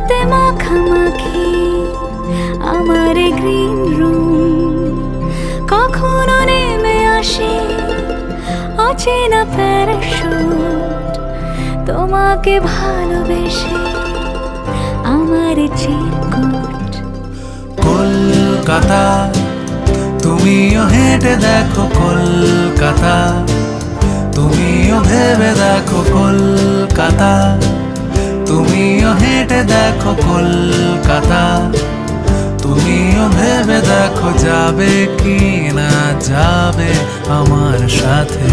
আলোতে মাখামাখি আমার গ্রিন রুম, কখনো নেমে আসে অচেনা প্যারাশুট, তোমাকে ভালোবেসে আমার চিরকুট। কলকাতা তুমিও হেঁটে দেখো কলকাতা, তুমিও ভেবে দেখো কলকাতা, তুমিও হেঁটে দেখো কলকাতা, তুমিও ভেবে দেখো যাবে কি না যাবে আমার সাথে।